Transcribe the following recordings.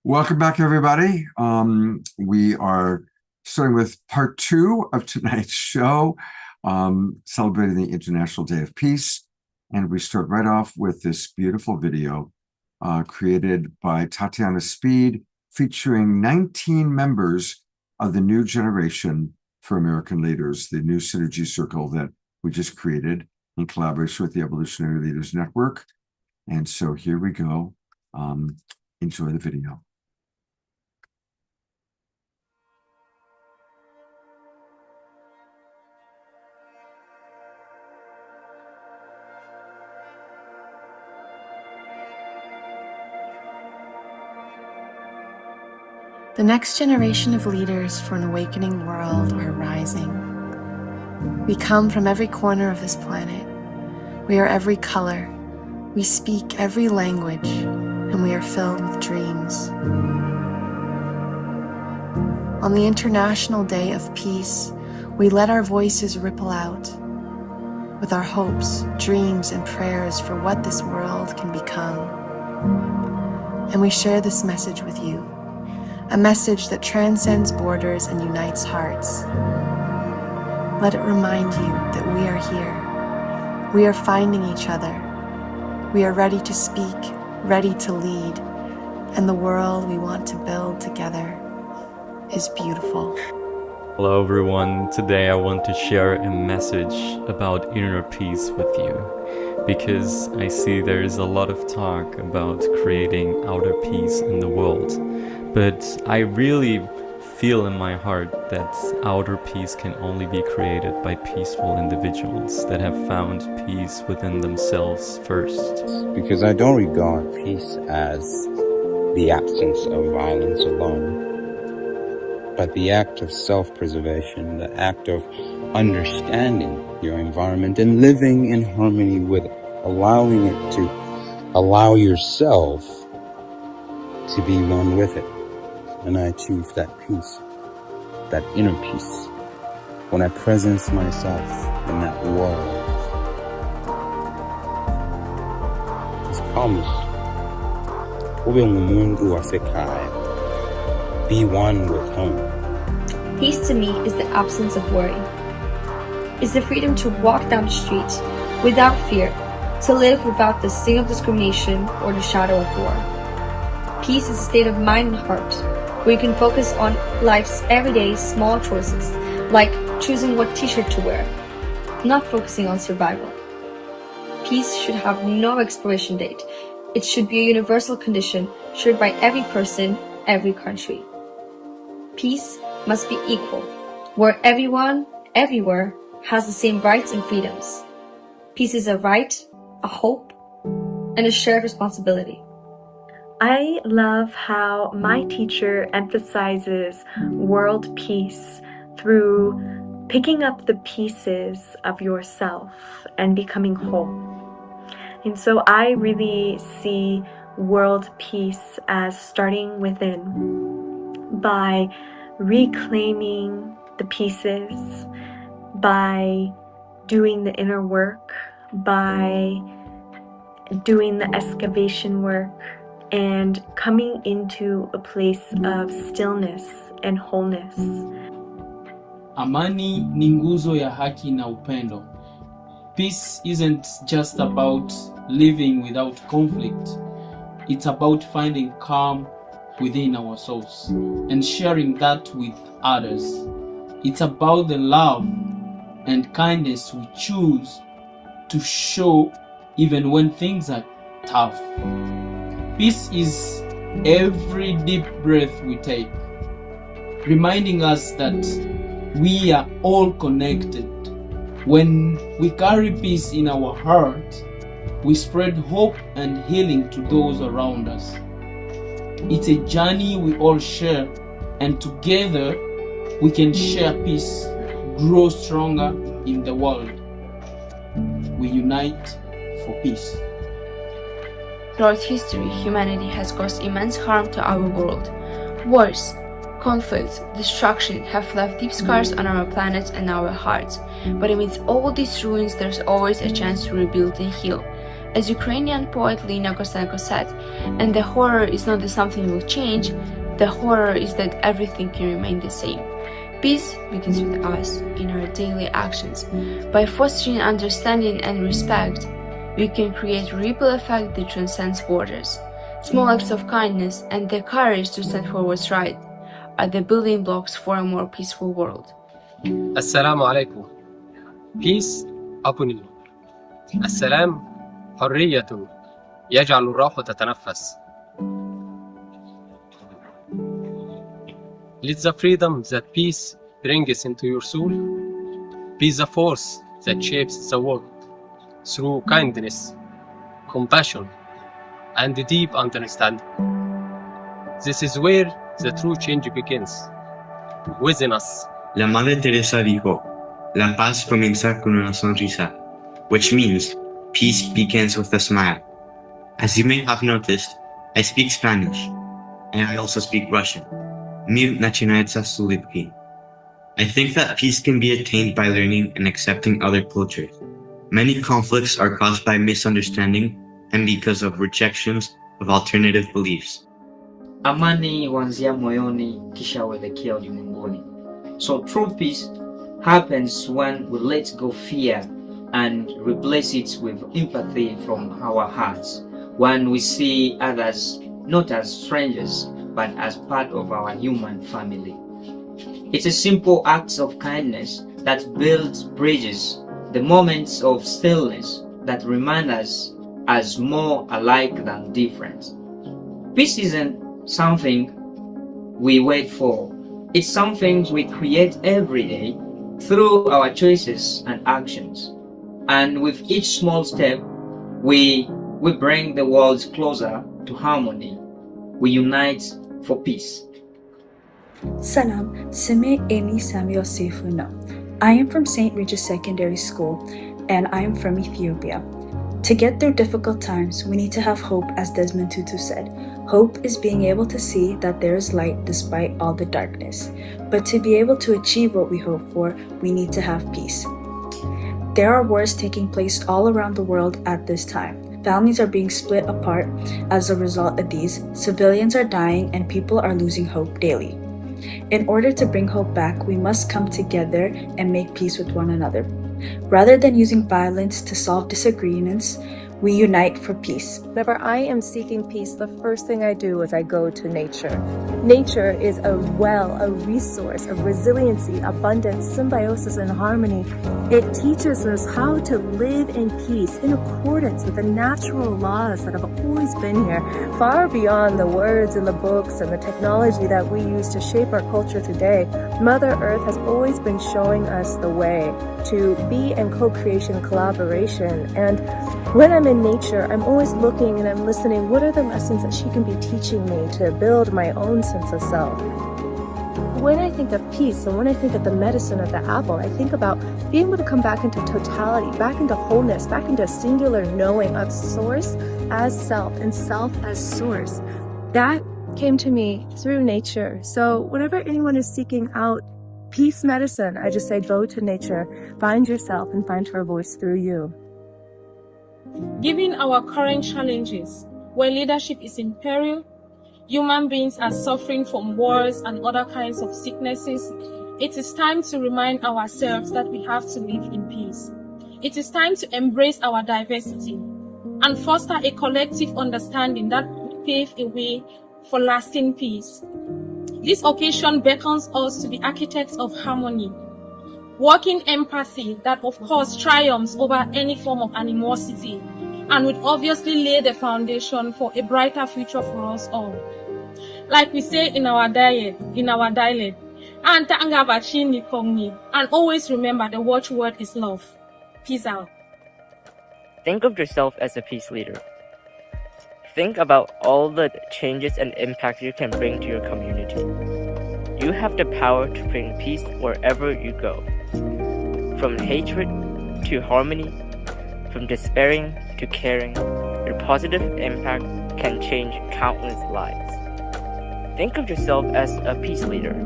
Welcome back, everybody. We are starting with part two of tonight's show, celebrating the International Day of Peace. And we start right off with this beautiful video created by Tatiana Speed, featuring 19 members of the New Generation for American Leaders, the new synergy circle that we just created in collaboration with the Evolutionary Leaders Network. And so here we go. Enjoy the video. The next generation of leaders for an awakening world are rising. We come from every corner of this planet. We are every color. We speak every language, and we are filled with dreams. On the International Day of Peace, we let our voices ripple out with our hopes, dreams, and prayers for what this world can become. And we share this message with you. A message that transcends borders and unites hearts. Let it remind you that we are here. We are finding each other. We are ready to speak, ready to lead, and the world we want to build together is beautiful. Hello everyone, today I want to share a message about inner peace with you, because I see there is a lot of talk about creating outer peace in the world. But I really feel in my heart that outer peace can only be created by peaceful individuals that have found peace within themselves first. Because I don't regard peace as the absence of violence alone, but the act of self-preservation, the act of understanding your environment and living in harmony with it, allowing it to allow yourself to be one with it. And I achieve that peace, that inner peace, when I presence myself in that world. It's promised. Be one with home. Peace to me is the absence of worry. It's the freedom to walk down the street without fear, to live without the sting of discrimination or the shadow of war. Peace is a state of mind and heart, where you can focus on life's everyday small choices, like choosing what t-shirt to wear, not focusing on survival. Peace should have no expiration date. It should be a universal condition shared by every person, every country. Peace must be equal, where everyone, everywhere, has the same rights and freedoms. Peace is a right, a hope, and a shared responsibility. I love how my teacher emphasizes world peace through picking up the pieces of yourself and becoming whole. And so I really see world peace as starting within, by reclaiming the pieces, by doing the inner work, by doing the excavation work, and coming into a place of stillness and wholeness. Amani ni nguzo ya haki na upendo. Peace isn't just about living without conflict. It's about finding calm within ourselves and sharing that with others. It's about the love and kindness we choose to show even when things are tough. Peace is every deep breath we take, reminding us that we are all connected. When we carry peace in our heart, we spread hope and healing to those around us. It's a journey we all share, and together we can share peace, grow stronger in the world. We unite for peace. Throughout history, humanity has caused immense harm to our world. Wars, conflicts, destruction have left deep scars on our planet and our hearts. But amidst all these ruins, there's always a chance to rebuild and heal. As Ukrainian poet Lina Kosenko said, and the horror is not that something will change, the horror is that everything can remain the same. Peace begins with us in our daily actions. By fostering understanding and respect, we can create a ripple effect that transcends borders. Small acts of kindness and the courage to stand for what's right are the building blocks for a more peaceful world. Assalamu alaikum. Peace upon you. السلام حرية يجعل الروح تتنفس. Let the freedom that peace brings into your soul be the force that shapes the world through kindness, compassion, and deep understanding. This is where the true change begins, within us. La Madre Teresa dijo, la paz comienza con una sonrisa, which means peace begins with a smile. As you may have noticed, I speak Spanish, and I also speak Russian. Mir начинается с улыбки. I think that peace can be attained by learning and accepting other cultures. Many conflicts are caused by misunderstanding and because of rejections of alternative beliefs. Amani huanzia moyoni kisha huelekea ulimwenguni. So true peace happens when we let go fear and replace it with empathy from our hearts. When we see others not as strangers, but as part of our human family. It's a simple acts of kindness that builds bridges, the moments of stillness that remind us as more alike than different. Peace isn't something we wait for. It's something we create every day through our choices and actions. And with each small step, we bring the world closer to harmony. We unite for peace. Salam, Sime Eni Samuel Seifuno. I am from St. Regis Secondary School and I am from Ethiopia. To get through difficult times, we need to have hope, as Desmond Tutu said. Hope is being able to see that there is light despite all the darkness. But to be able to achieve what we hope for, we need to have peace. There are wars taking place all around the world at this time. Families are being split apart as a result of these, civilians are dying, and people are losing hope daily. In order to bring hope back, we must come together and make peace with one another. Rather than using violence to solve disagreements, we unite for peace. Whenever I am seeking peace, the first thing I do is I go to nature. Nature is a well, a resource of resiliency, abundance, symbiosis, and harmony. It teaches us how to live in peace in accordance with the natural laws that have always been here, far beyond the words in the books and the technology that we use to shape our culture today. Mother Earth has always been showing us the way to be in co-creation, collaboration. And when I'm in nature, I'm always looking and I'm listening. What are the lessons that she can be teaching me to build my own sense of self? When I think of peace and when I think of the medicine of the apple, I think about being able to come back into totality, back into wholeness, back into a singular knowing of source as self and self as source. That came to me through nature. So whenever anyone is seeking out peace medicine, I just say go to nature, find yourself and find her voice through you. Given our current challenges, where leadership is in peril, human beings are suffering from wars and other kinds of sicknesses, it is time to remind ourselves that we have to live in peace. It is time to embrace our diversity and foster a collective understanding that will pave a way for lasting peace. This occasion beckons us to be architects of harmony, working empathy that of course triumphs over any form of animosity and would obviously lay the foundation for a brighter future for us all. Like we say in our dialect, and always remember the watchword is love. Peace out. Think of yourself as a peace leader. Think about all the changes and impact you can bring to your community. You have the power to bring peace wherever you go. From hatred to harmony, from despairing to caring, your positive impact can change countless lives. Think of yourself as a peace leader.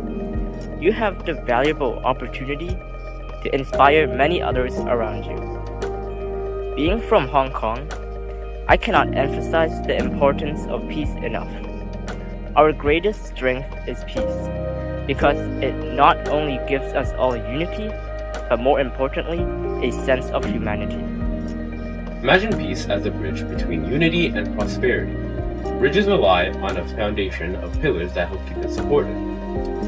You have the valuable opportunity to inspire many others around you. Being from Hong Kong, I cannot emphasize the importance of peace enough. Our greatest strength is peace, because it not only gives us all unity, but more importantly, a sense of humanity. Imagine peace as a bridge between unity and prosperity. Bridges rely on a foundation of pillars that help keep it supported.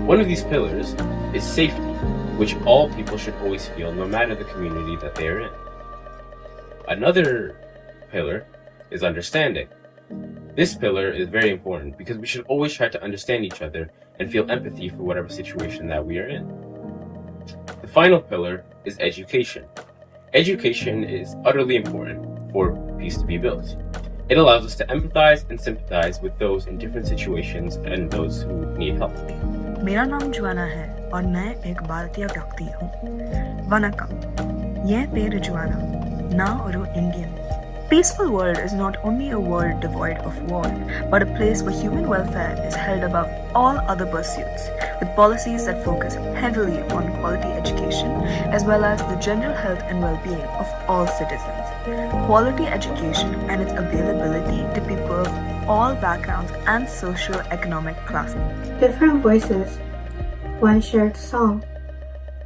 One of these pillars is safety, which all people should always feel no matter the community that they are in. Another pillar is understanding. This pillar is very important because we should always try to understand each other and feel empathy for whatever situation that we are in. The final pillar is education. Education is utterly important for peace to be built. It allows us to empathize and sympathize with those in different situations and those who need help. मेरा नाम Juana है और मैं एक भारतीय व्यक्ति हूँ। वनकम, ये पेर जुआना, ना ओरो Indian. Peaceful world is not only a world devoid of war, but a place where human welfare is held above all other pursuits, with policies that focus heavily on quality education, as well as the general health and well-being of all citizens. Quality education and its availability to people of all backgrounds and socio-economic classes. Different voices, one shared song,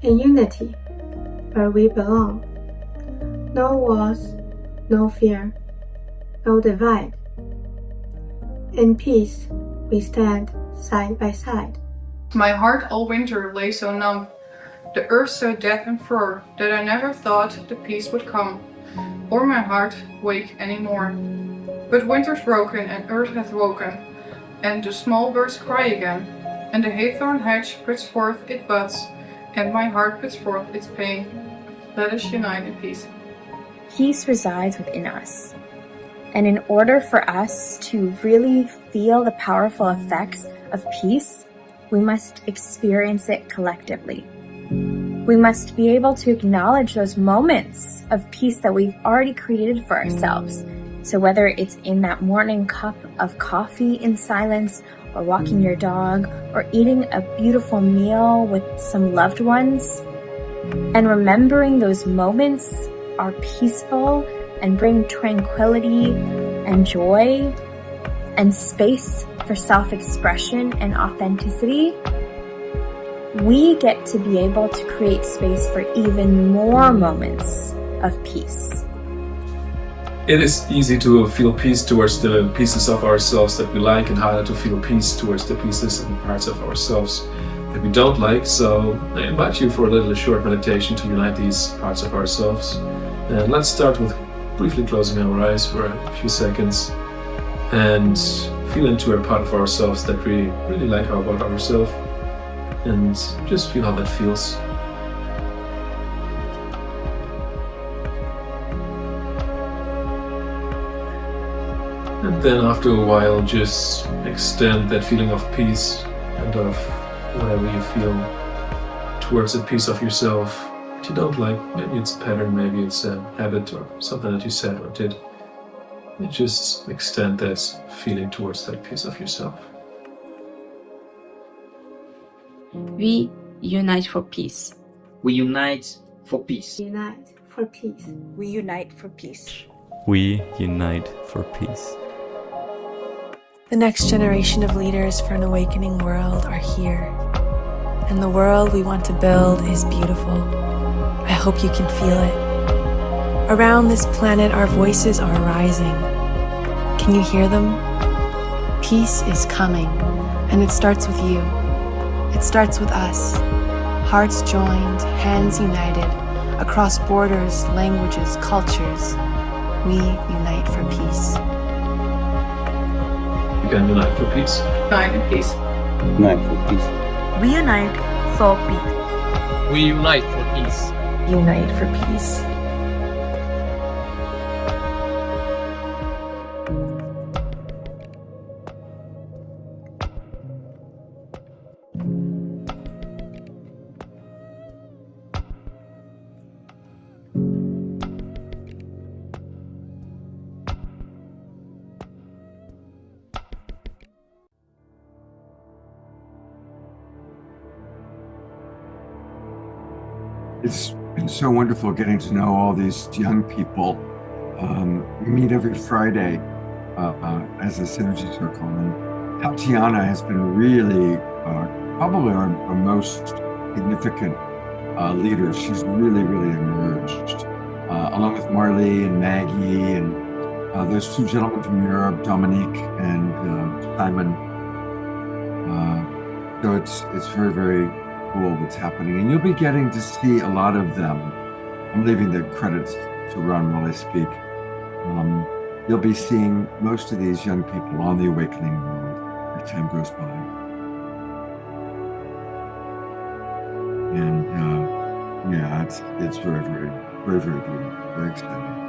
in unity, where we belong. No walls, no fear, no divide. In peace, we stand side by side. My heart all winter lay so numb, the earth so dead and fur, that I never thought the peace would come, or my heart wake anymore. But winter's broken and earth hath woken, and the small birds cry again, and the haythorn hedge puts forth its buds, and my heart puts forth its pain. Let us unite in peace. Peace resides within us. And in order for us to really feel the powerful effects of peace, we must experience it collectively. We must be able to acknowledge those moments of peace that we've already created for ourselves. So whether it's in that morning cup of coffee in silence, or walking your dog, or eating a beautiful meal with some loved ones, and remembering those moments are peaceful and bring tranquility and joy and space for self-expression and authenticity, we get to be able to create space for even more moments of peace. It is easy to feel peace towards the pieces of ourselves that we like, and harder to feel peace towards the pieces and parts of ourselves that we don't like. So I invite you for a little short meditation to unite these parts of ourselves. And let's start with briefly closing our eyes for a few seconds and feel into a part of ourselves that we really like about ourselves, and just feel how that feels. And then after a while, just extend that feeling of peace and of whatever you feel towards a piece of yourself that you don't like. Maybe it's a pattern, maybe it's a habit or something that you said or did. And just extend that feeling towards that piece of yourself. We unite for peace. We unite for peace. Unite for peace. We unite for peace. We unite for peace. The next generation of leaders for an awakening world are here. And the world we want to build is beautiful. I hope you can feel it. Around this planet, our voices are rising. Can you hear them? Peace is coming, and it starts with you. It starts with us. Hearts joined, hands united, across borders, languages, cultures. We unite for peace. You can unite for peace. Unite in peace. Unite for peace. We unite for peace. We unite for peace. Unite for peace. It's been so wonderful getting to know all these young people We meet every Friday as a synergy circle, and Tatiana has been really probably our most significant leader. She's really emerged, along with Marley and Maggie and those two gentlemen from Europe, Dominique and Simon. So it's very cool what's happening, and you'll be getting to see a lot of them. I'm leaving the credits to run while I speak. You'll be seeing most of these young people on the awakening world as time goes by. And yeah, it's very beautiful, very exciting.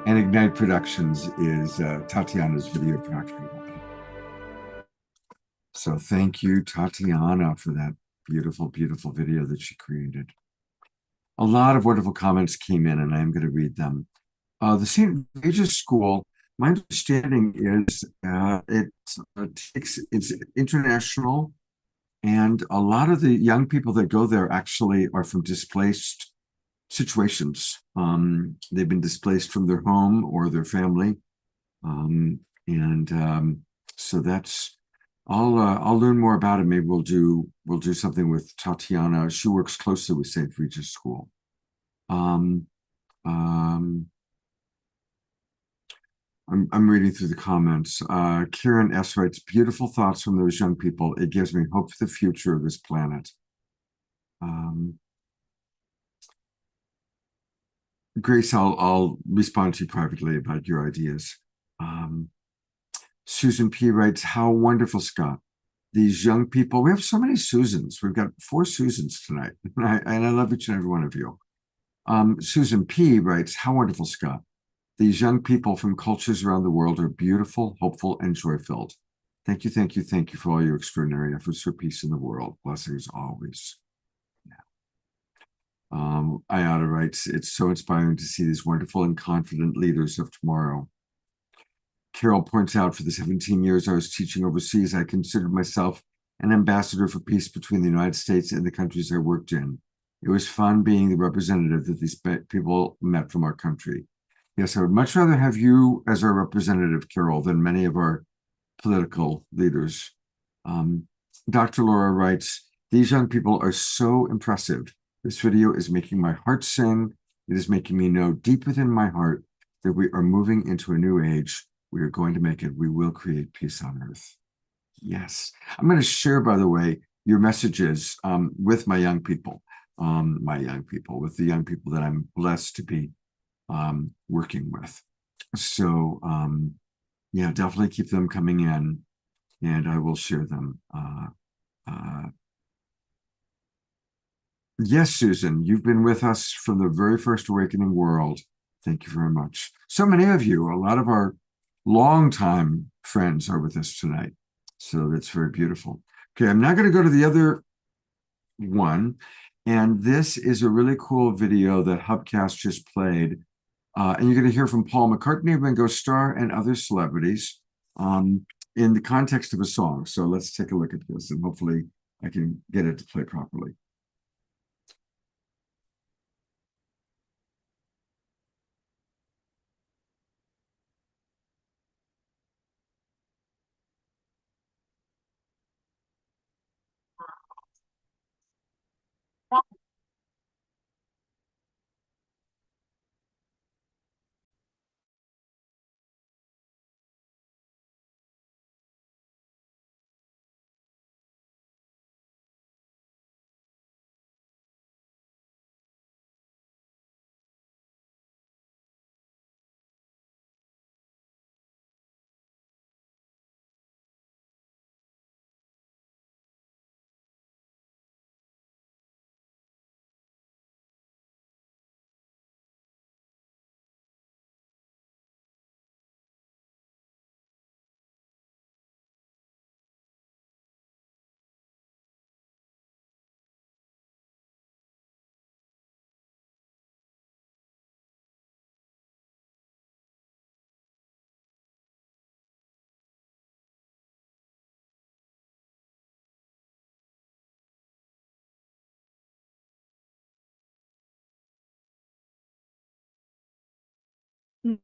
And Ignite Productions is Tatiana's video factory. So thank you, Tatiana, for that beautiful video that she created. A lot of wonderful comments came in, and I'm going to read them. The St. Regis School, my understanding is it's international, and a lot of the young people that go there actually are from displaced situations. They've been displaced from their home or their family, so that's. I'll learn more about it. Maybe we'll do something with Tatiana. She works closely with St. Regis School. I'm reading through the comments. Kieran S. writes, beautiful thoughts from those young people. It gives me hope for the future of this planet. Grace, I'll respond to you privately about your ideas. Susan P. writes, how wonderful, Scott. These young people, we have so many Susans. We've got 4 Susans tonight, and I love each and every one of you. Susan P. writes, how wonderful, Scott. These young people from cultures around the world are beautiful, hopeful, and joy-filled. Thank you for all your extraordinary efforts for peace in the world. Blessings always. Ayada writes, it's so inspiring to see these wonderful and confident leaders of tomorrow. Carol points out, for the 17 years I was teaching overseas, I considered myself an ambassador for peace between the United States and the countries I worked in. It was fun being the representative that these people met from our country. Yes, I would much rather have you as our representative, Carol, than many of our political leaders. Dr. Laura writes, these young people are so impressive. This video is making my heart sing. It is making me know deep within my heart that we are moving into a new age. We are going to make it. We will create peace on earth. Yes. I'm going to share, by the way, your messages with my young people, with the young people that I'm blessed to be working with. So, yeah, definitely keep them coming in, and I will share them. Yes, Susan, you've been with us from the very first Awakening World. Thank you very much. So many of you, a lot of our longtime friends are with us tonight. So that's very beautiful. Okay, I'm now going to go to the other one. And this is a really cool video that Hubcast just played. And you're going to hear from Paul McCartney, Ringo Starr, and other celebrities in the context of a song. So let's take a look at this, and hopefully I can get it to play properly.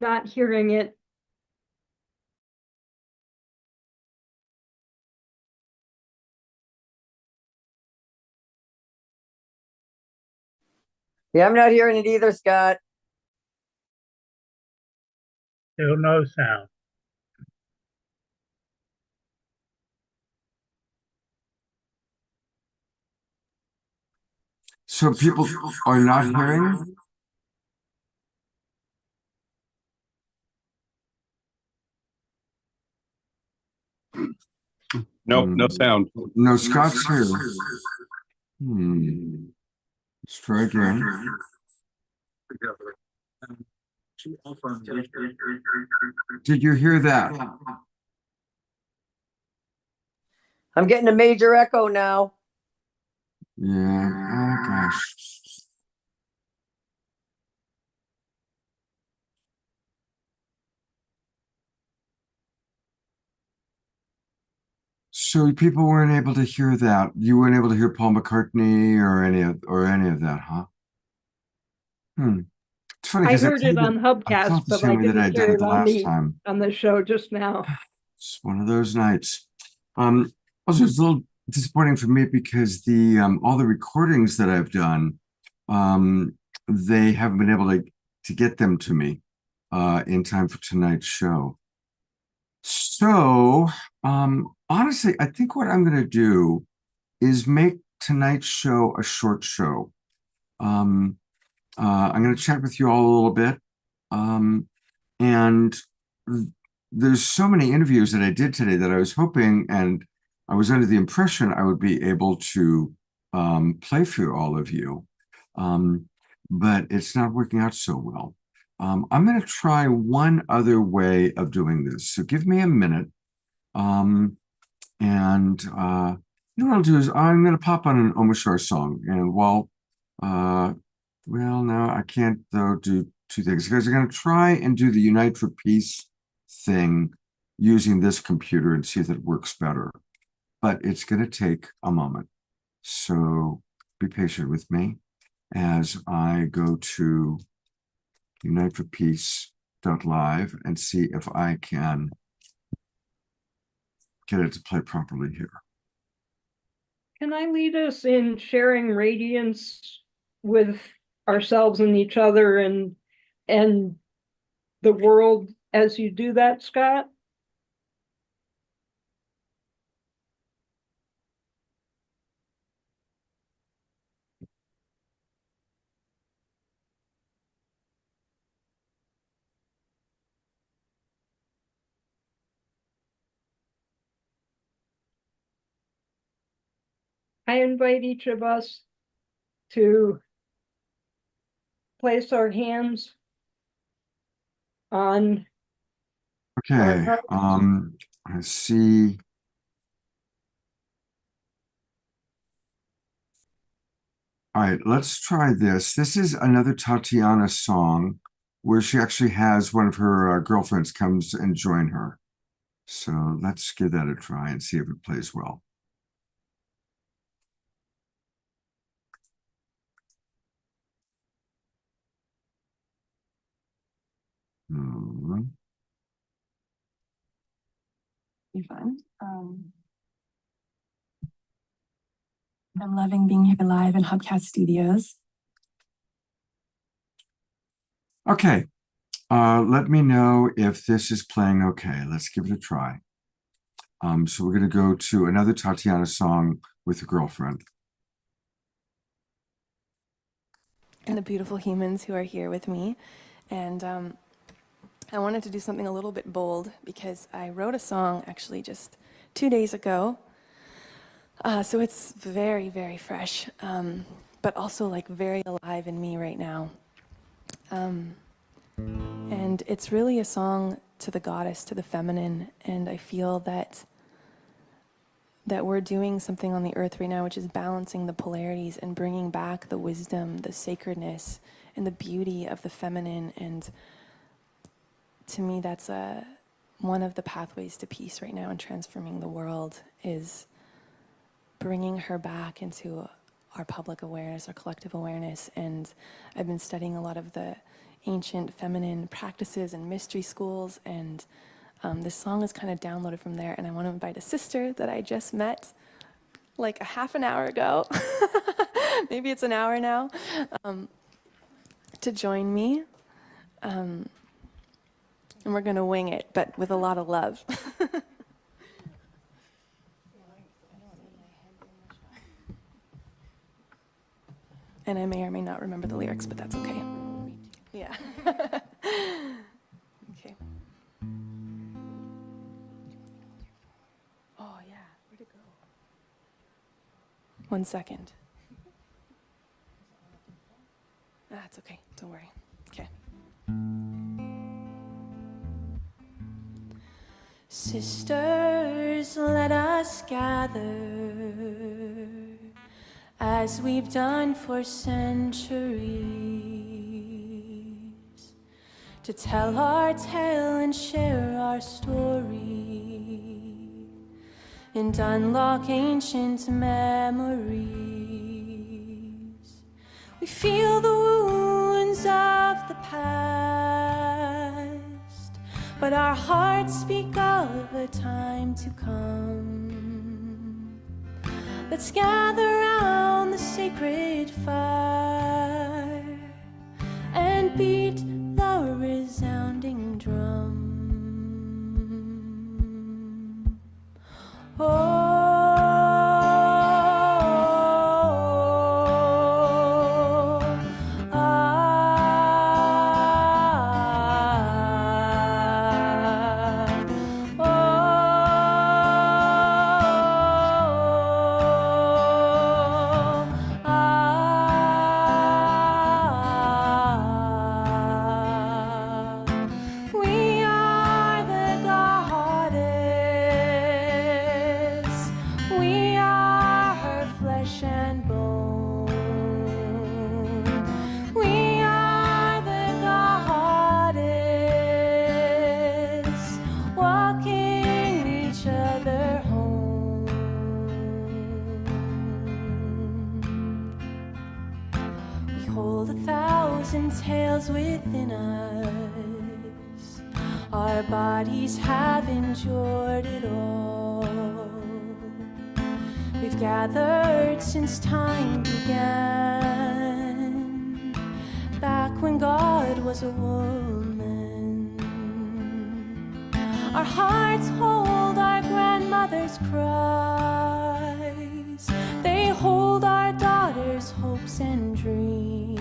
not hearing it. Yeah, I'm not hearing it either, Scott. Still no sound. So people are not hearing? Nope, no sound. No, Scott's here. Let's try again. Did you hear that? I'm getting a major echo now. Yeah, oh gosh. So people weren't able to hear that. You weren't able to hear Paul McCartney or any of that, huh? It's funny I because heard it on I Hubcast, felt the but same I way that I didn't did hear it it the on last time. the show just now. It's one of those nights. Also, it's a little disappointing for me because the all the recordings that I've done, they haven't been able to get them to me in time for tonight's show. So, honestly, I think what I'm going to do is make tonight's show a short show. I'm going to chat with you all a little bit. And there's so many interviews that I did today that I was hoping, and I was under the impression I would be able to play for all of you. But it's not working out so well. I'm going to try one other way of doing this. So give me a minute. You know what I'll do is I'm going to pop on an Omashar song. And while, well, no, I can't though do two things because I'm going to try and do the Unite for Peace thing using this computer and see if it works better. But it's going to take a moment. So be patient with me as I go to uniteforpeace.live and see if I can get it to play properly here. Can I lead us in sharing radiance with ourselves and each other and the world as you do that, Scott? I invite each of us to place our hands on. Okay, I see. All right, let's try this. This is another Tatiana song where she actually has one of her girlfriends comes and join her. So let's give that a try and see if it plays well. Be fun. I'm loving being here live in Hubcast Studios. Okay, let me know if this is playing okay. Let's give it a try. So we're going to go to another Tatiana song with a girlfriend. And the beautiful humans who are here with me. And I wanted to do something a little bit bold because I wrote a song actually just 2 days ago. So it's very, very fresh, but also like very alive in me right now. And it's really a song to the goddess, to the feminine. And I feel that we're doing something on the earth right now, which is balancing the polarities and bringing back the wisdom, the sacredness, and the beauty of the feminine. And to me, that's one of the pathways to peace right now and transforming the world is bringing her back into our public awareness, our collective awareness. And I've been studying a lot of the ancient feminine practices and mystery schools, and this song is kind of downloaded from there, and I want to invite a sister that I just met like a half an hour ago, maybe it's an hour now, to join me. And we're going to wing it, but with a lot of love. And I may or may not remember the lyrics, but that's okay. Yeah. Okay. Oh, yeah. Where'd it go? 1 second. That's okay. Don't worry. Okay. Sisters, let us gather as we've done for centuries, to tell our tale and share our story, and unlock ancient memories. We feel the wounds of the past, but our hearts speak of a time to come. Let's gather round the sacred fire and beat the resounding drum. Tales within us, our bodies have endured it all. We've gathered since time began, back when God was a woman. Our hearts hold our grandmother's cries, they hold our daughters' hopes and dreams.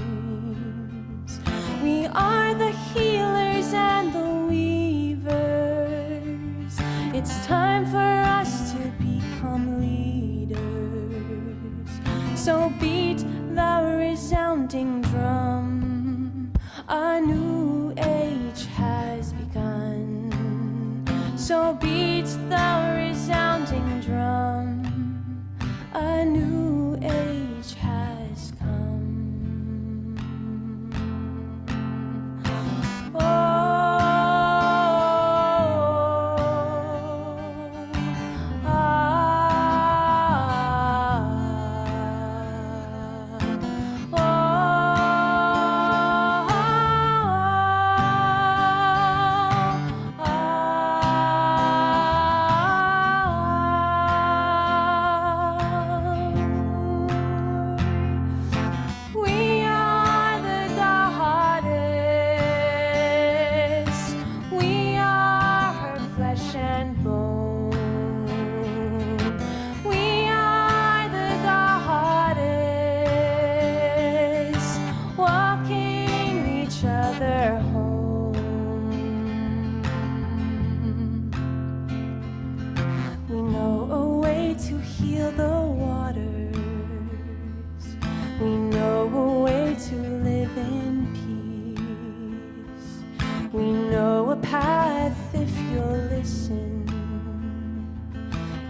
We are the healers and the weavers. It's time for us to become leaders. So beat the resounding drum. A new age has begun. So beat the resounding drum. A new age has come.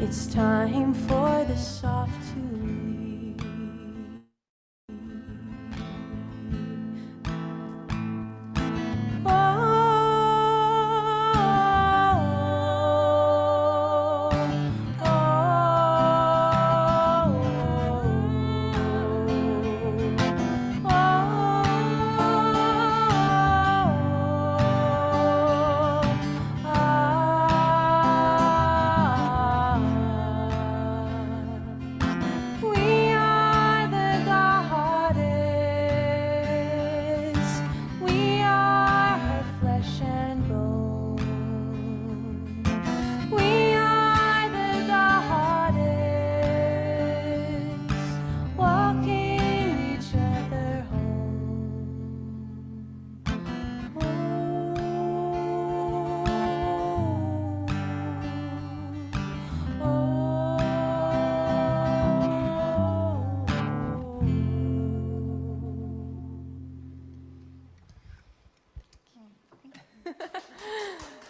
It's time for the soft to leave.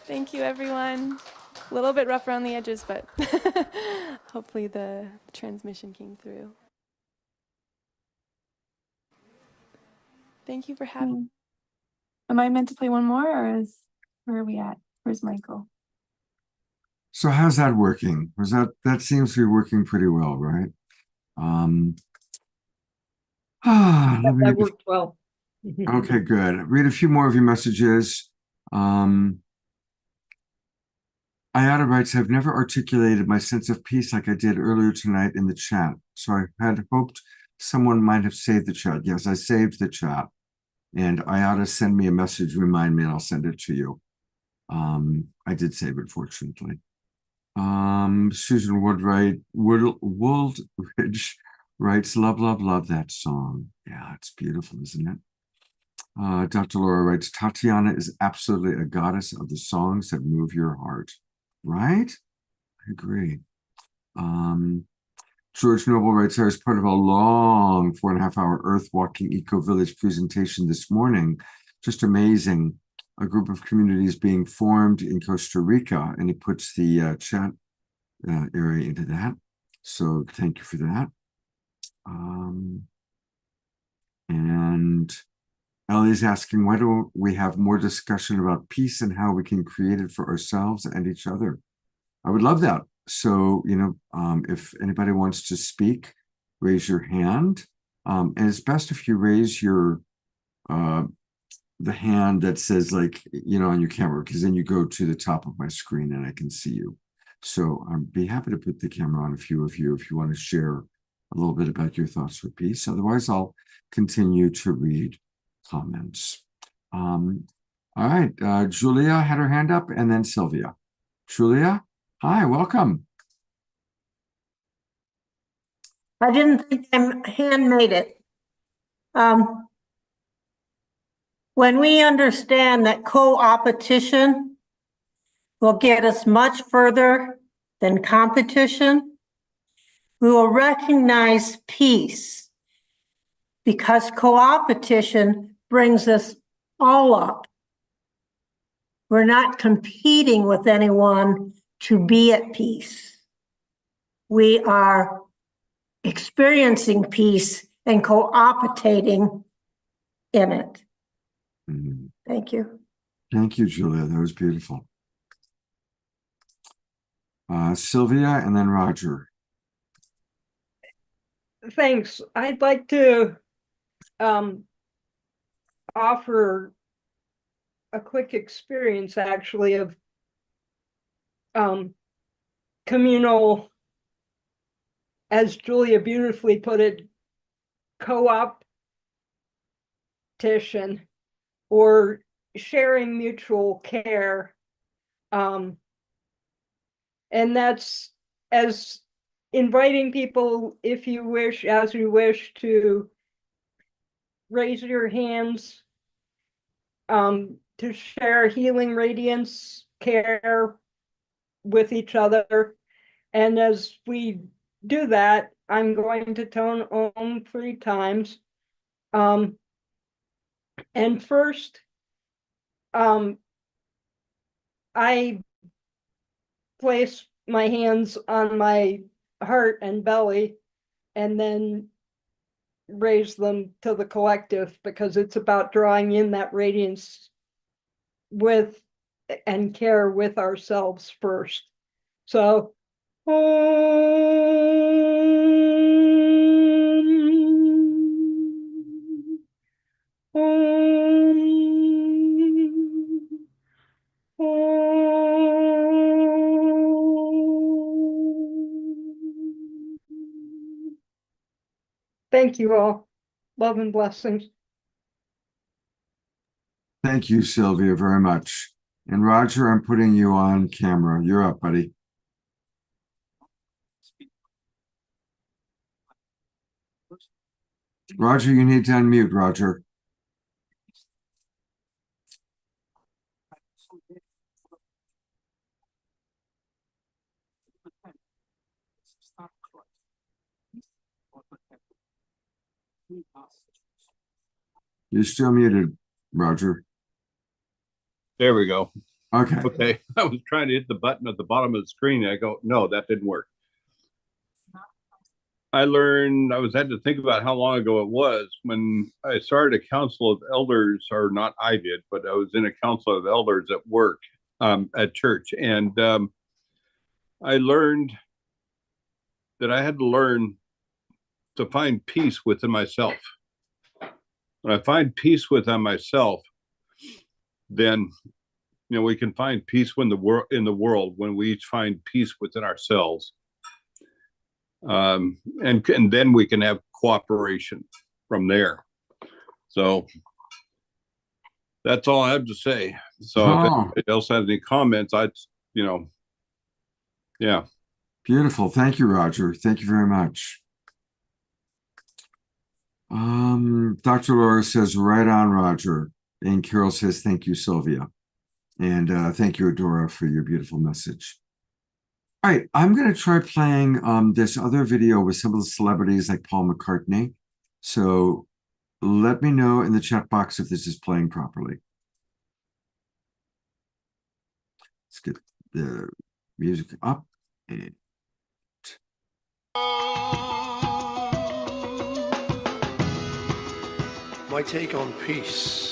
Thank you, everyone. A little bit rough around the edges, but hopefully the transmission came through. Thank you for having me. Am I meant to play one more, or where are we at? Where's Michael? So how's that working? That seems to be working pretty well, right? That worked well. Okay, good. Read a few more of your messages. Ayada writes, I've never articulated my sense of peace like I did earlier tonight in the chat. So I had hoped someone might have saved the chat. Yes, I saved the chat. And Ayada, send me a message, remind me, and I'll send it to you. I did save it, fortunately. Susan Woodridge writes, love, love, love that song. Yeah, it's beautiful, isn't it? Dr. Laura writes, Tatiana is absolutely a goddess of the songs that move your heart. Right? I agree. George Noble writes, I was part of a long 4.5-hour Earth Walking Eco Village presentation this morning. Just amazing. A group of communities being formed in Costa Rica, and he puts the chat area into that. So thank you for that. And Ellie's asking, why don't we have more discussion about peace and how we can create it for ourselves and each other? I would love that. So, if anybody wants to speak, raise your hand. And it's best if you raise your the hand that says, like, on your camera, because then you go to the top of my screen and I can see you. So I'd be happy to put the camera on a few of you if you want to share a little bit about your thoughts for peace. Otherwise, I'll continue to read comments. All right, Julia had her hand up, and then Sylvia. Julia, hi, welcome. I didn't think my hand made it. When we understand that co-opetition will get us much further than competition, we will recognize peace, because co-opetition brings us all up. We're not competing with anyone to be at peace. We are experiencing peace and co-opetating in it. Mm-hmm. Thank you. Thank you, Julia. That was beautiful. Sylvia, and then Roger. Thanks. I'd like to offer a quick experience, actually, of communal, as Julia beautifully put it, co-opetition or sharing mutual care. And that's as inviting people, if you wish, as you wish, to raise your hands to share healing radiance care with each other. And as we do that, I'm going to tone Om 3 times. And first, I place my hands on my heart and belly and then raise them to the collective, because it's about drawing in that radiance with and care with ourselves first. So thank you all. Love and blessings. Thank you, Sylvia, very much. And Roger, I'm putting you on camera. You're up, buddy. Roger, you need to unmute, Roger. You're still muted, Roger. There we go. Okay. Okay. I was trying to hit the button at the bottom of the screen. And I go, no, that didn't work. I had to think about how long ago it was when I started a council of elders, or not I did, but I was in a council of elders at work, at church. And I learned that I had to learn to find peace within myself. When I find peace within myself, then we can find peace in the world when we each find peace within ourselves. And then we can have cooperation from there. So that's all I have to say. So if anybody else has any comments, yeah. Beautiful. Thank you, Roger. Thank you very much. Dr. Laura says, right on, Roger. And Carol says, thank you, Sylvia. And thank you, Adora, for your beautiful message. All right, I'm going to try playing this other video with some of the celebrities like Paul McCartney. So let me know in the chat box if this is playing properly. Let's get the music up. And my take on peace.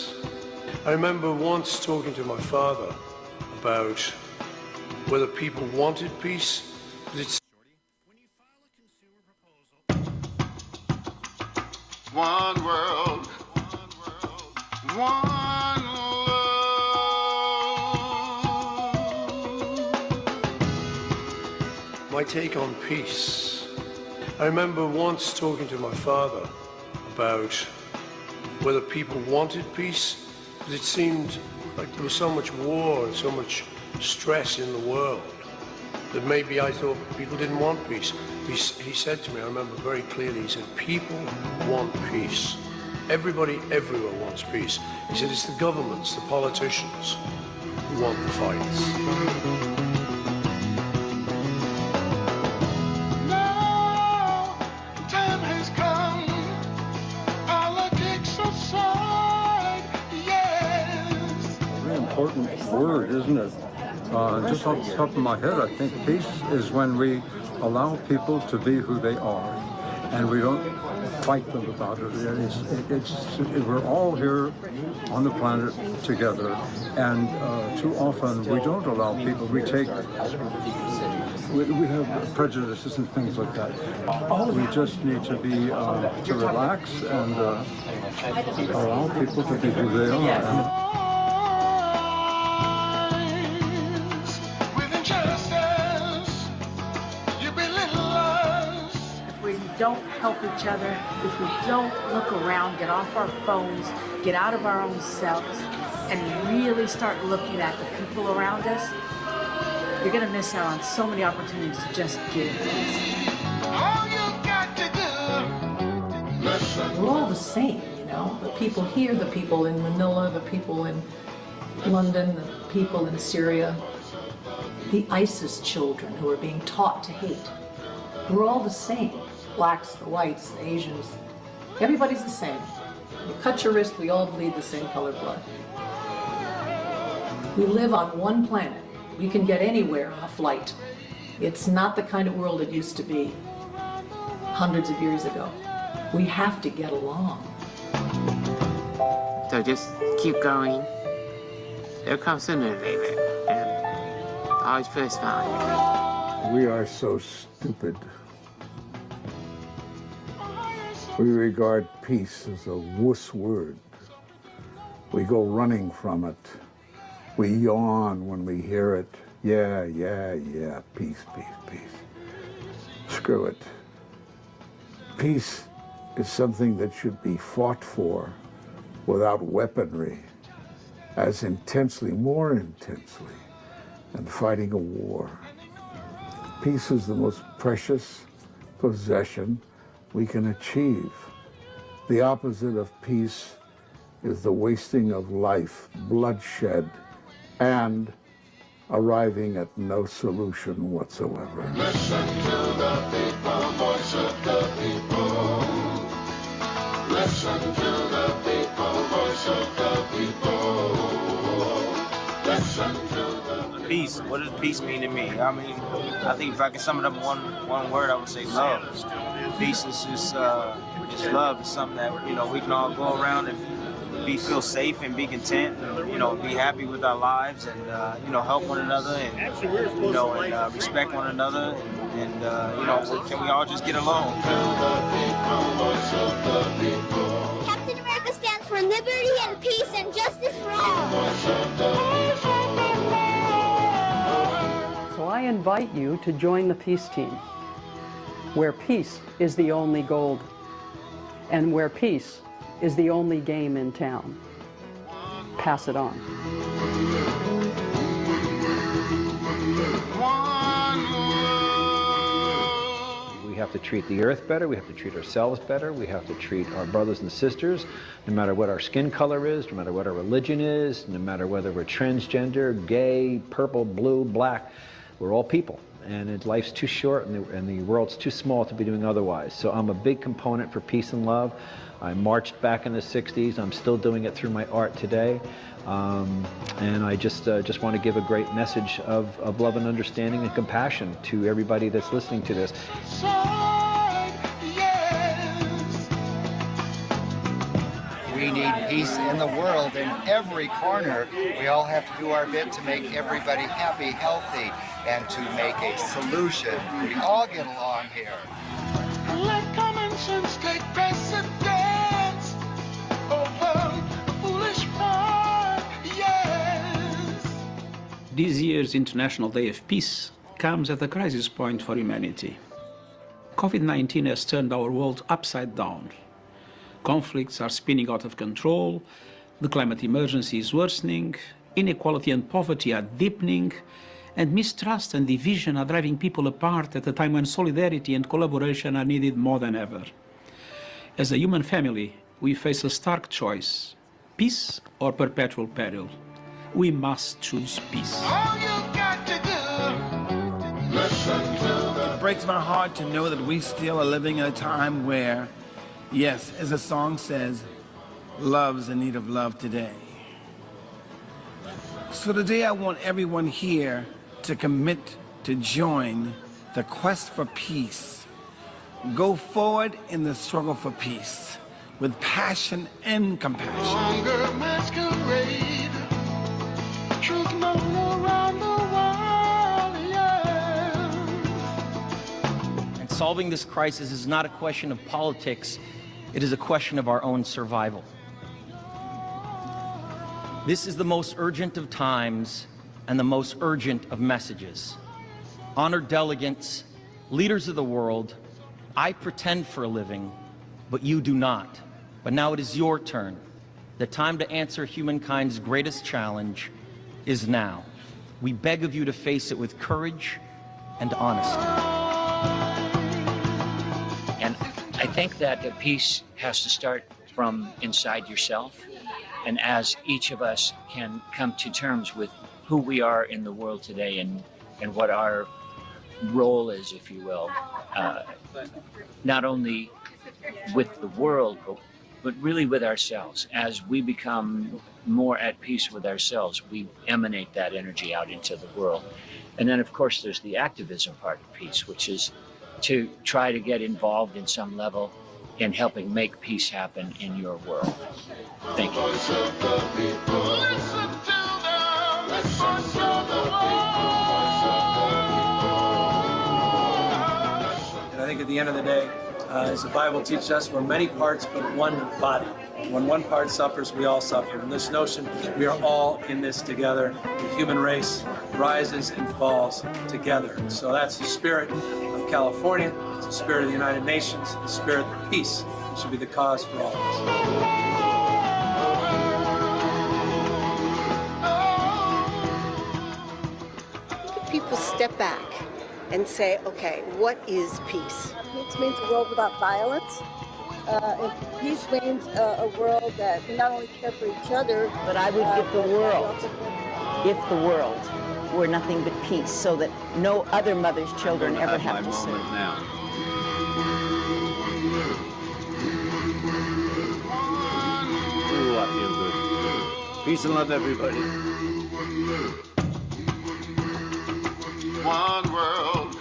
I remember once talking to my father about whether people wanted peace. One world, one love. My take on peace. I remember once talking to my father about whether people wanted peace, because it seemed like there was so much war and so much stress in the world that maybe I thought people didn't want peace. He said to me, I remember very clearly, he said, people want peace. Everybody everywhere wants peace. He said, it's the governments, the politicians who want the fights. Important word, isn't it? Just off the top of my head, I think peace is when we allow people to be who they are, and we don't fight them about it. We're all here on the planet together, and too often we don't allow people. We have prejudices and things like that. We just need to be to relax and allow people to be who they are. Don't help each other, if we don't look around, get off our phones, get out of our own selves, and really start looking at the people around us, you're going to miss out on so many opportunities to just give this. All you got to do, listen. We're all the same, you know? The people here, the people in Manila, the people in London, the people in Syria, the ISIS children who are being taught to hate. We're all the same. Blacks, the whites, the Asians, everybody's the same. You cut your wrist, we all bleed the same colored blood. We live on one planet. We can get anywhere on a flight. It's not the kind of world it used to be hundreds of years ago. We have to get along. So just keep going. It'll come sooner or later, and always first found. We are so stupid. We regard peace as a wuss word. We go running from it. We yawn when we hear it. Yeah, peace, peace, peace. Screw it. Peace is something that should be fought for without weaponry, as intensely, more intensely, than fighting a war. Peace is the most precious possession we can achieve. The opposite of peace is the wasting of life, bloodshed, and arriving at no solution whatsoever. Listen to the people, voice of the people. Listen to the people, voice of the people. Listen to peace. What does peace mean to me? I mean, I think if I could sum it up in one word, I would say love. Peace is just love. It's something that, you know, we can all go around and feel safe and be content, and, you know, be happy with our lives, and you know, help one another, and you know, and respect one another, and you know, can we all just get along? Captain America stands for liberty and peace and justice for all. So I invite you to join the peace team, where peace is the only gold, and where peace is the only game in town. Pass it on. We have to treat the earth better, we have to treat ourselves better, we have to treat our brothers and sisters, no matter what our skin color is, no matter what our religion is, no matter whether we're transgender, gay, purple, blue, black, we're all people. And life's too short, and the world's too small to be doing otherwise. So I'm a big component for peace and love. I marched back in the 60s. I'm still doing it through my art today. And I just want to give a great message of love and understanding and compassion to everybody that's listening to this. We need peace in the world in every corner. We all have to do our bit to make everybody happy, healthy, and to make a solution. We all get along here. Let common sense take precedence over foolish pride, yes. This year's International Day of Peace comes at a crisis point for humanity. COVID-19 has turned our world upside down. Conflicts are spinning out of control, the climate emergency is worsening, inequality and poverty are deepening, and mistrust and division are driving people apart at a time when solidarity and collaboration are needed more than ever. As a human family, we face a stark choice: peace or perpetual peril. We must choose peace. All you got to do, listen to the... It breaks my heart to know that we still are living in a time where, yes, as the song says, love's in need of love today. So today I want everyone here to commit to join the quest for peace. Go forward in the struggle for peace with passion and compassion. Longer masquerade, truth known around the world, yeah. And solving this crisis is not a question of politics, it is a question of our own survival. This is the most urgent of times and the most urgent of messages. Honored delegates, leaders of the world, I pretend for a living, but you do not. But now it is your turn. The time to answer humankind's greatest challenge is now. We beg of you to face it with courage and honesty. And I think that the peace has to start from inside yourself. And as each of us can come to terms with who we are in the world today and what our role is, if you will, not only with the world, but really with ourselves. As we become more at peace with ourselves, we emanate that energy out into the world. And then, of course, there's the activism part of peace, which is to try to get involved in some level in helping make peace happen in your world. Thank you. And I think at the end of the day, as the Bible teaches us, we're many parts but one body. When one part suffers, we all suffer. And this notion, we are all in this together. The human race rises and falls together. So that's the spirit of California, it's the spirit of the United Nations, the spirit of peace. It should be the cause for all of us. People step back and say, okay, what is peace? Peace means a world without violence. And peace means a world that we not only care for each other, but I would give the world, if the world were nothing but peace, so that no other mother's children ever have to serve. Ooh, I feel good. Peace and love, everybody. one world,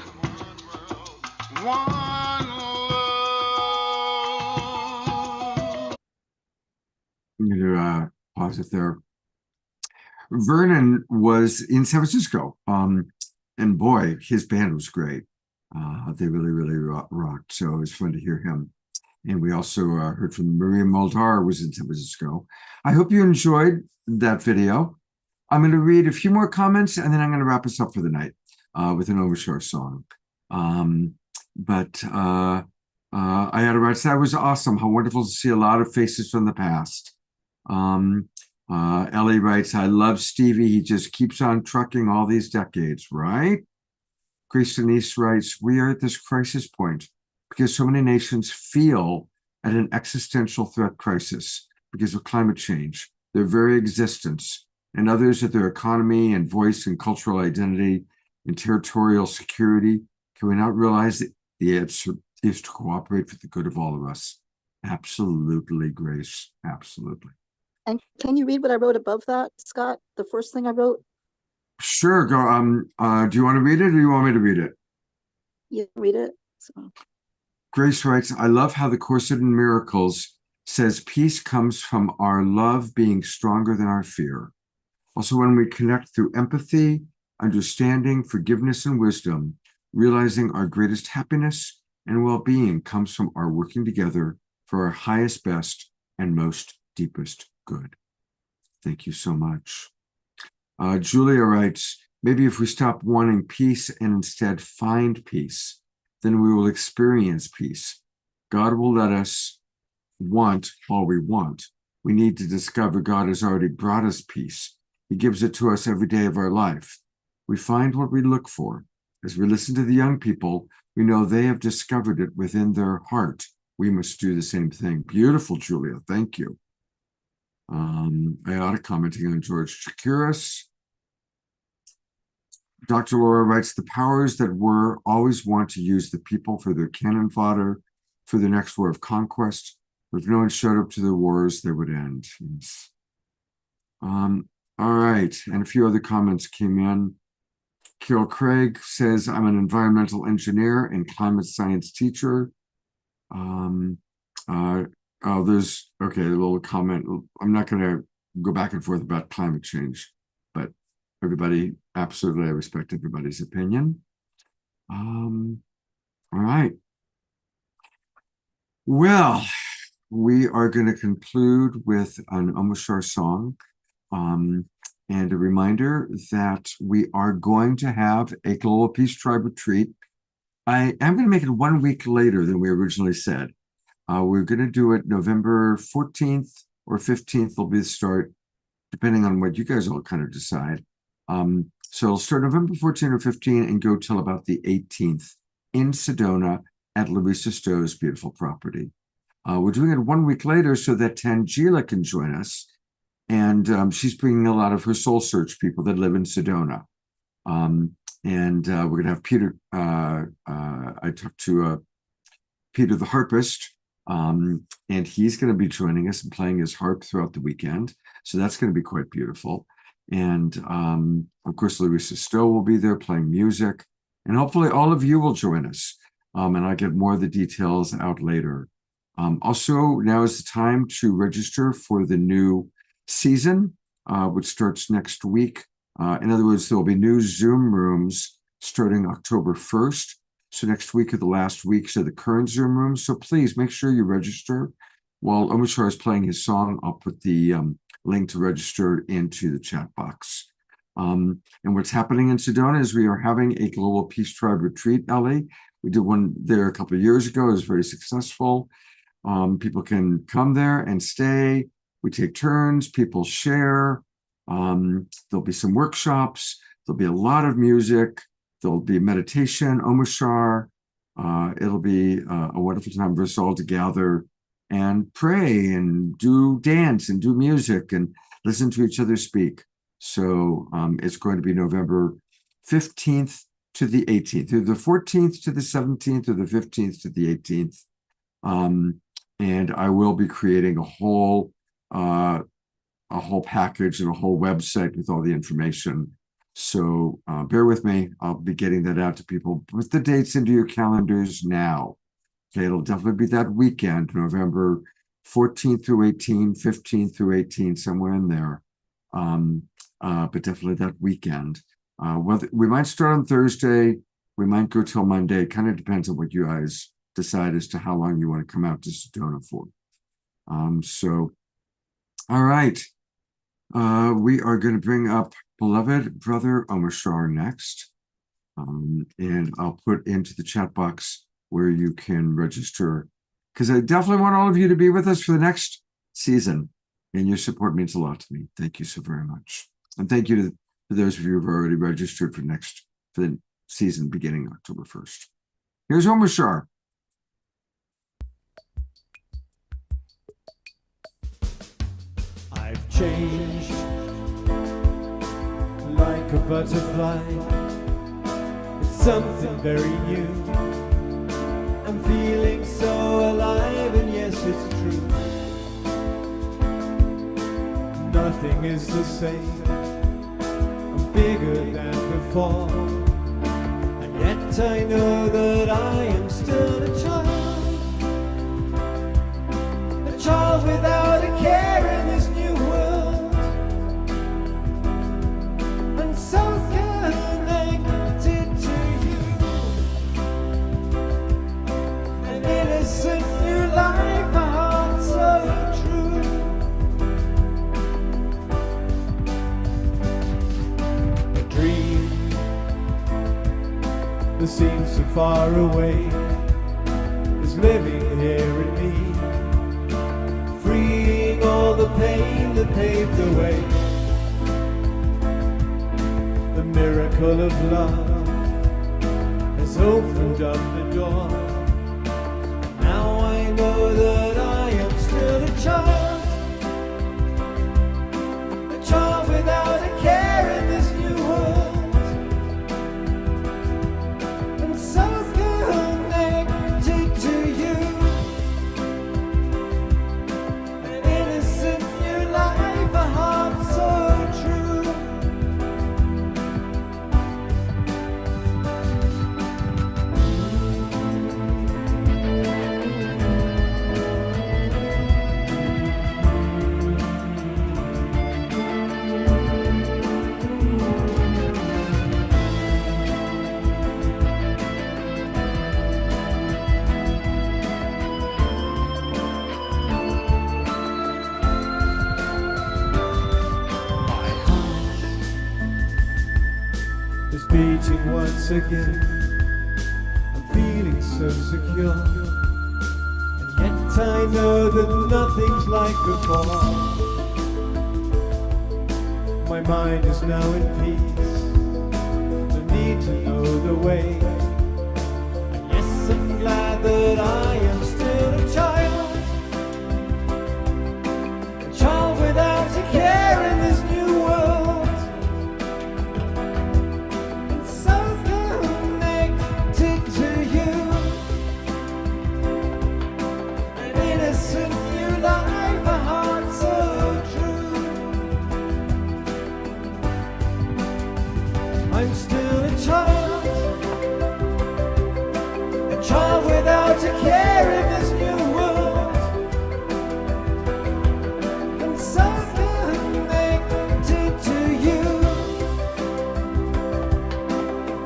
one love. I'm going to pause it there. Vernon was in San Francisco, and boy, his band was great. They really, really rocked. So it was fun to hear him. And we also heard from Maria Muldaur, was in San Francisco. I hope you enjoyed that video. I'm going to read a few more comments, and then I'm going to wrap us up for the night with an Omoshar song. Ayada writes, that was awesome. How wonderful to see a lot of faces from the past. Ellie writes, I love Stevie. He just keeps on trucking all these decades, right? Grace Denise writes, we are at this crisis point because so many nations feel at an existential threat crisis because of climate change, their very existence, and others at their economy and voice and cultural identity and territorial security. Can we not realize that the answer is to cooperate for the good of all of us? Absolutely, Grace. Absolutely. And can you read what I wrote above that, Scott? The first thing I wrote? Sure. Go. Do you want to read it, or do you want me to read it? You read it. So. Grace writes, I love how the Course in Miracles says peace comes from our love being stronger than our fear. Also, when we connect through empathy, understanding, forgiveness, and wisdom, realizing our greatest happiness and well-being comes from our working together for our highest, best, and most deepest good. Thank you so much. Julia writes, maybe if we stop wanting peace and instead find peace, then we will experience peace. God will let us want all we want. We need to discover God has already brought us peace. He gives it to us every day of our life. We find what we look for. As we listen to the young people, we know they have discovered it within their heart. We must do the same thing. Beautiful, Julia. Thank you. Ayada commenting on George Chakiris. Dr. Laura writes, the powers that were always want to use the people for their cannon fodder for the next war of conquest. But if no one showed up to the wars, they would end. Yes. All right. And a few other comments came in. Carol Craig says, I'm an environmental engineer and climate science teacher. There's, okay, a little comment. I'm not going to go back and forth about climate change, but everybody, absolutely, I respect everybody's opinion. All right. Well, we are going to conclude with an Omoshar song. And a reminder that we are going to have a Global Peace Tribe retreat. I am going to make it 1 week later than we originally said. We're going to do it November 14th or 15th will be the start, depending on what you guys all kind of decide. So it'll start November 14 or 15 and go till about the 18th in Sedona at Larissa Stowe's beautiful property. We're doing it 1 week later so that Tangela can join us. And she's bringing a lot of her soul search people that live in Sedona. And we're going to have Peter. I talked to Peter the harpist, and he's going to be joining us and playing his harp throughout the weekend. So that's going to be quite beautiful. And of course, Larissa Stowe will be there playing music. And hopefully all of you will join us. And I'll get more of the details out later. Also, now is the time to register for the new season, which starts next week. In other words, there will be new Zoom rooms starting October 1st. So next week are the last weeks of the current Zoom rooms. So please make sure you register. While Omoshar is playing his song, I'll put the link to register into the chat box. And what's happening in Sedona is we are having a Global Peace Tribe retreat, Ellie. We did one there a couple of years ago. It was very successful. People can come there and stay. We take turns, people share. There'll be some workshops. There'll be a lot of music. There'll be meditation, Omoshar. It'll be a wonderful time for us all to gather and pray and do dance and do music and listen to each other speak. So it's going to be November 15th to the 18th, either the 14th to the 17th or the 15th to the 18th. And I will be creating a whole package and a whole website with all the information So bear with me. I'll be getting that out to people. Put the dates into your calendars now. Okay, it'll definitely be that weekend, November 14th through 18, 15th through 18, somewhere in there. But definitely that weekend. Whether we might start on Thursday, we might go till Monday. Kind of depends on what you guys decide as to how long you want to come out to Sedona for. So, all right. We are going to bring up beloved brother Omashar next. And I'll put into the chat box where you can register, because I definitely want all of you to be with us for the next season. And your support means a lot to me. Thank you so very much. And thank you to those of you who have already registered for the season beginning October 1st. Here's Omashar. I've changed like a butterfly. It's something very new. I'm feeling so alive, and yes, it's true. Nothing is the same. I'm bigger than before, and yet I know that I am still a child without a care in this new world, and so connected to you. An innocent new life, a heart so true. A dream that seems so far away is living here in me, freeing all the pain that paved the way. The miracle of love has opened up the door. Now I know that I am still a child without a care in this new world, and so connected to you. Beating once again, I'm feeling so secure, and yet I know that nothing's like before. My mind is now in peace, no need to know the way, and yes, I'm glad that I am still a child without a care in this new world. I'm still a child without a care in this new world, and so connected to you.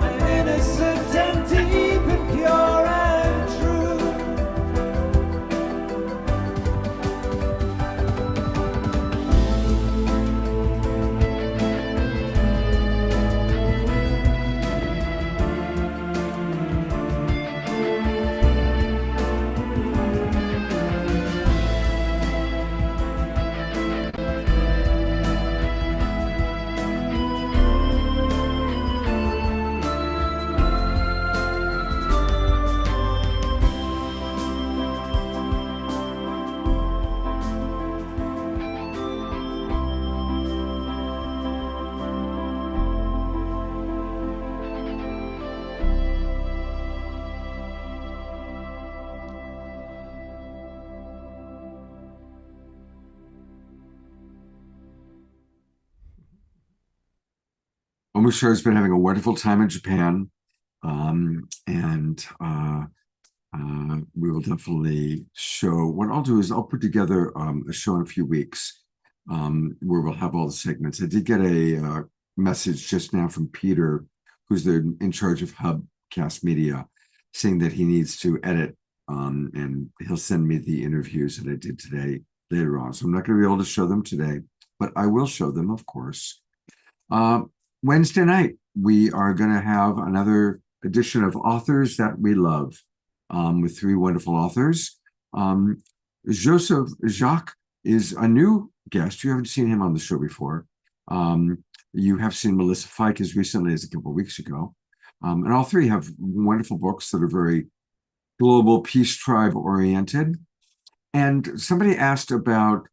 I'm innocent and deep and pure and true. Omoshar has been having a wonderful time in Japan. We will definitely show. What I'll do is I'll put together a show in a few weeks where we'll have all the segments. I did get a message just now from Peter, who's in charge of Hubcast Media, saying that he needs to edit, and he'll send me the interviews that I did today later on. So I'm not going to be able to show them today, but I will show them, of course. Wednesday night, we are going to have another edition of Authors That We Love, with 3 wonderful authors. Joseph Jacques is a new guest. You haven't seen him on the show before. You have seen Melissa Fike as recently as a couple of weeks ago. And all 3 have wonderful books that are very global peace tribe oriented. And somebody asked about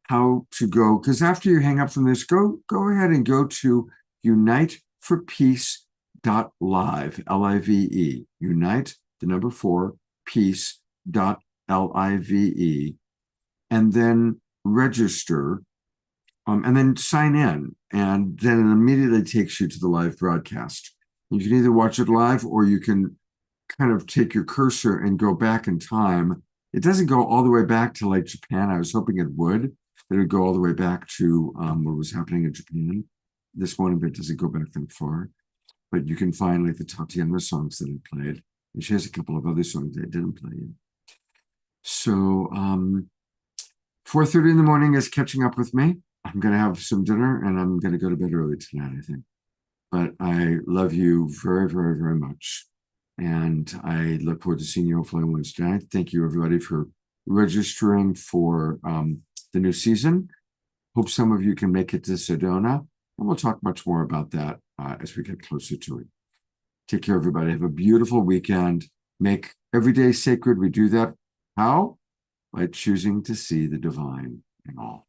how to go, because after you hang up from this, go ahead and go to uniteforpeace.live, L-I-V-E, unite, the number 4, peace.live, and then register, and then sign in, and then it immediately takes you to the live broadcast. You can either watch it live, or you can kind of take your cursor and go back in time. It doesn't go all the way back to like Japan. I was hoping it would. That it would go all the way back to what was happening in Japan. This one bit doesn't go back that far. But you can find like the Tatiana songs that I played. And she has a couple of other songs that I didn't play yet. So 4:30 in the morning is catching up with me. I'm going to have some dinner and I'm going to go to bed early tonight, I think. But I love you very, very, very much. And I look forward to seeing you hopefully on Wednesday night. Thank you, everybody, for registering for the new season. Hope some of you can make it to Sedona. And we'll talk much more about that as we get closer to it. Take care, everybody. Have a beautiful weekend. Make every day sacred. We do that. How? By choosing to see the divine in all.